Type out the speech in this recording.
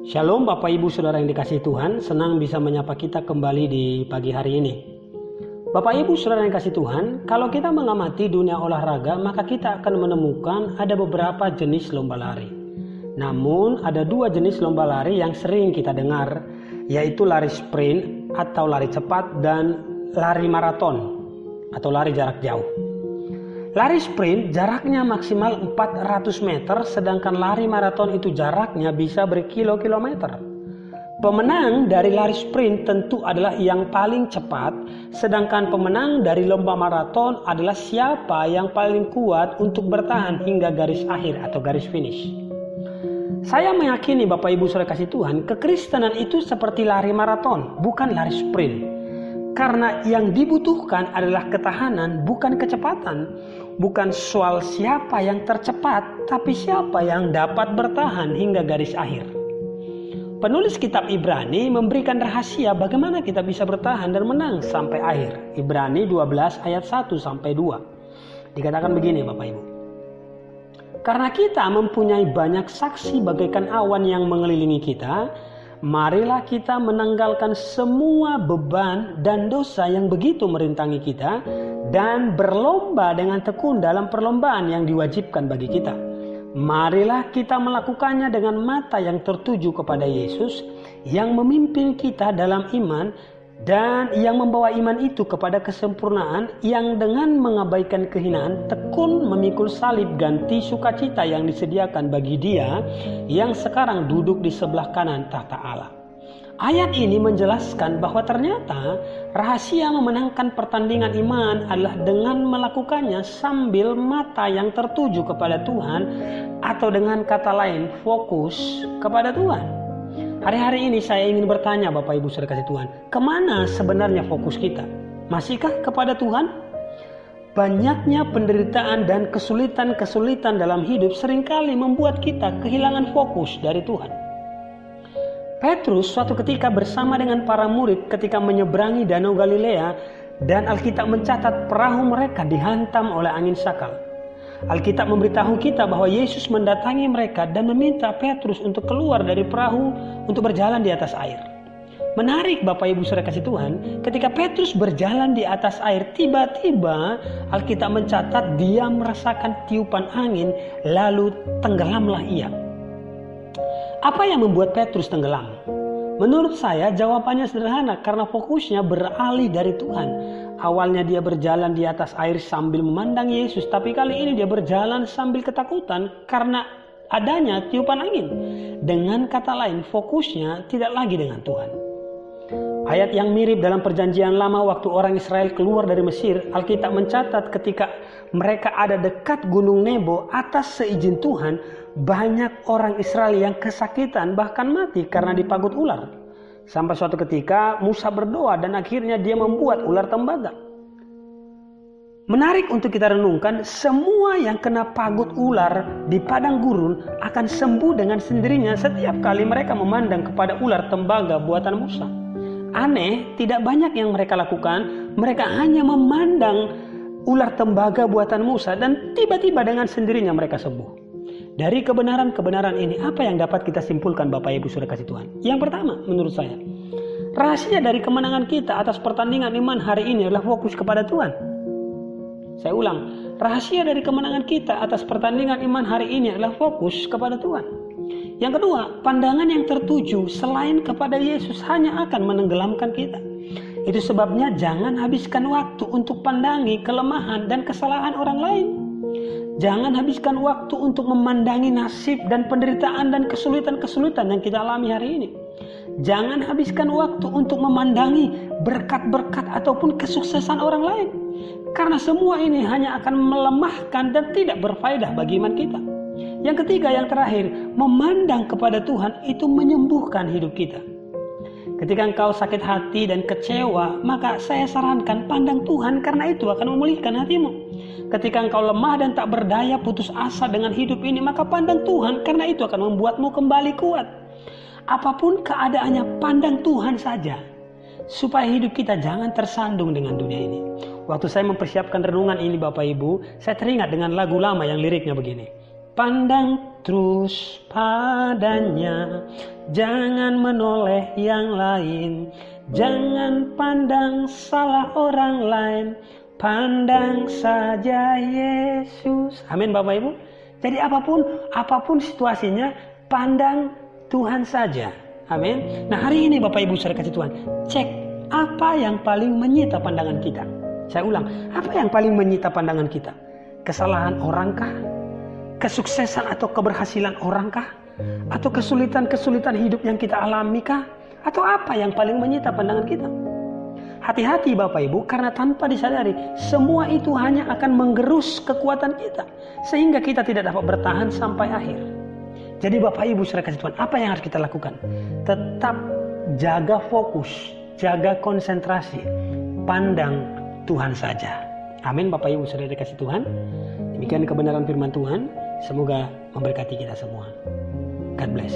Shalom Bapak Ibu Saudara yang dikasihi Tuhan, senang bisa menyapa kita kembali di pagi hari ini. Bapak Ibu Saudara yang dikasihi Tuhan, kalau kita mengamati dunia olahraga, maka kita akan menemukan ada beberapa jenis lomba lari. Namun ada dua jenis lomba lari yang sering kita dengar, yaitu lari sprint atau lari cepat dan lari maraton atau lari jarak jauh. Lari sprint jaraknya maksimal 400 meter, sedangkan lari maraton itu jaraknya bisa berkilo-kilometer. Pemenang dari lari sprint tentu adalah yang paling cepat, sedangkan pemenang dari lomba maraton adalah siapa yang paling kuat untuk bertahan hingga garis akhir atau garis finish. Saya meyakini Bapak Ibu Saudara kasih Tuhan, kekristenan itu seperti lari maraton, bukan lari sprint. Karena yang dibutuhkan adalah ketahanan, bukan kecepatan. Bukan soal siapa yang tercepat, tapi siapa yang dapat bertahan hingga garis akhir. Penulis kitab Ibrani memberikan rahasia bagaimana kita bisa bertahan dan menang sampai akhir. Ibrani 12 ayat 1-2. Dikatakan begini Bapak Ibu. Karena kita mempunyai banyak saksi bagaikan awan yang mengelilingi kita, marilah kita menanggalkan semua beban dan dosa yang begitu merintangi kita dan berlomba dengan tekun dalam perlombaan yang diwajibkan bagi kita. Marilah kita melakukannya dengan mata yang tertuju kepada Yesus yang memimpin kita dalam iman dan yang membawa iman itu kepada kesempurnaan, yang dengan mengabaikan kehinaan tekun memikul salib ganti sukacita yang disediakan bagi Dia yang sekarang duduk di sebelah kanan tahta Allah. Ayat ini menjelaskan bahwa ternyata rahasia memenangkan pertandingan iman adalah dengan melakukannya sambil mata yang tertuju kepada Tuhan, atau dengan kata lain fokus kepada Tuhan. Hari-hari ini saya ingin bertanya Bapak Ibu Saudara kasih Tuhan, kemana sebenarnya fokus kita? Masihkah kepada Tuhan? Banyaknya penderitaan dan kesulitan-kesulitan dalam hidup seringkali membuat kita kehilangan fokus dari Tuhan. Petrus suatu ketika bersama dengan para murid ketika menyeberangi Danau Galilea, dan Alkitab mencatat perahu mereka dihantam oleh angin sakal. Alkitab memberitahu kita bahwa Yesus mendatangi mereka dan meminta Petrus untuk keluar dari perahu untuk berjalan di atas air. Menarik Bapak Ibu Saudara kasih Tuhan, ketika Petrus berjalan di atas air, tiba-tiba Alkitab mencatat dia merasakan tiupan angin, lalu tenggelamlah ia. Apa yang membuat Petrus tenggelam? Menurut saya jawabannya sederhana, karena fokusnya beralih dari Tuhan. Awalnya dia berjalan di atas air sambil memandang Yesus, tapi kali ini dia berjalan sambil ketakutan karena adanya tiupan angin. Dengan kata lain, fokusnya tidak lagi dengan Tuhan. Ayat yang mirip dalam perjanjian lama waktu orang Israel keluar dari Mesir, Alkitab mencatat ketika mereka ada dekat gunung Nebo atas seizin Tuhan, banyak orang Israel yang kesakitan bahkan mati karena dipagut ular. Sampai suatu ketika Musa berdoa dan akhirnya dia membuat ular tembaga. Menarik untuk kita renungkan, semua yang kena pagut ular di padang gurun akan sembuh dengan sendirinya setiap kali mereka memandang kepada ular tembaga buatan Musa. Aneh, tidak banyak yang mereka lakukan, mereka hanya memandang ular tembaga buatan Musa dan tiba-tiba dengan sendirinya mereka sembuh. Dari kebenaran-kebenaran ini, apa yang dapat kita simpulkan Bapak Ibu Saudara kasih Tuhan? Yang pertama, menurut saya, rahasia dari kemenangan kita atas pertandingan iman hari ini adalah fokus kepada Tuhan. Saya ulang, rahasia dari kemenangan kita atas pertandingan iman hari ini adalah fokus kepada Tuhan. Yang kedua, pandangan yang tertuju selain kepada Yesus hanya akan menenggelamkan kita. Itu sebabnya jangan habiskan waktu untuk pandangi kelemahan dan kesalahan orang lain. Jangan habiskan waktu untuk memandangi nasib dan penderitaan dan kesulitan-kesulitan yang kita alami hari ini. Jangan habiskan waktu untuk memandangi berkat-berkat ataupun kesuksesan orang lain. Karena semua ini hanya akan melemahkan dan tidak berfaedah bagi iman kita. Yang ketiga, yang terakhir, memandang kepada Tuhan itu menyembuhkan hidup kita. Ketika engkau sakit hati dan kecewa, maka saya sarankan pandang Tuhan, karena itu akan memulihkan hatimu. Ketika engkau lemah dan tak berdaya, putus asa dengan hidup ini, maka pandang Tuhan, karena itu akan membuatmu kembali kuat. Apapun keadaannya, pandang Tuhan saja, supaya hidup kita jangan tersandung dengan dunia ini. Waktu saya mempersiapkan renungan ini Bapak Ibu, saya teringat dengan lagu lama yang liriknya begini. Pandang terus padanya, jangan menoleh yang lain, jangan pandang salah orang lain, pandang saja Yesus. Amin Bapak Ibu. Jadi apapun situasinya, pandang Tuhan saja. Amin. Nah hari ini Bapak Ibu saudara kasih Tuhan, cek apa yang paling menyita pandangan kita. Saya ulang, apa yang paling menyita pandangan kita? Kesalahan orangkah? Kesuksesan atau keberhasilan orangkah? Atau kesulitan-kesulitan hidup yang kita alami kah? Atau apa yang paling menyita pandangan kita? Hati-hati Bapak Ibu, karena tanpa disadari semua itu hanya akan menggerus kekuatan kita, sehingga kita tidak dapat bertahan sampai akhir. Jadi Bapak Ibu saudara kasih Tuhan, apa yang harus kita lakukan? Tetap jaga fokus, jaga konsentrasi, pandang Tuhan saja. Amin Bapak Ibu saudara kasih Tuhan. Demikian kebenaran firman Tuhan. Semoga memberkati kita semua. God bless.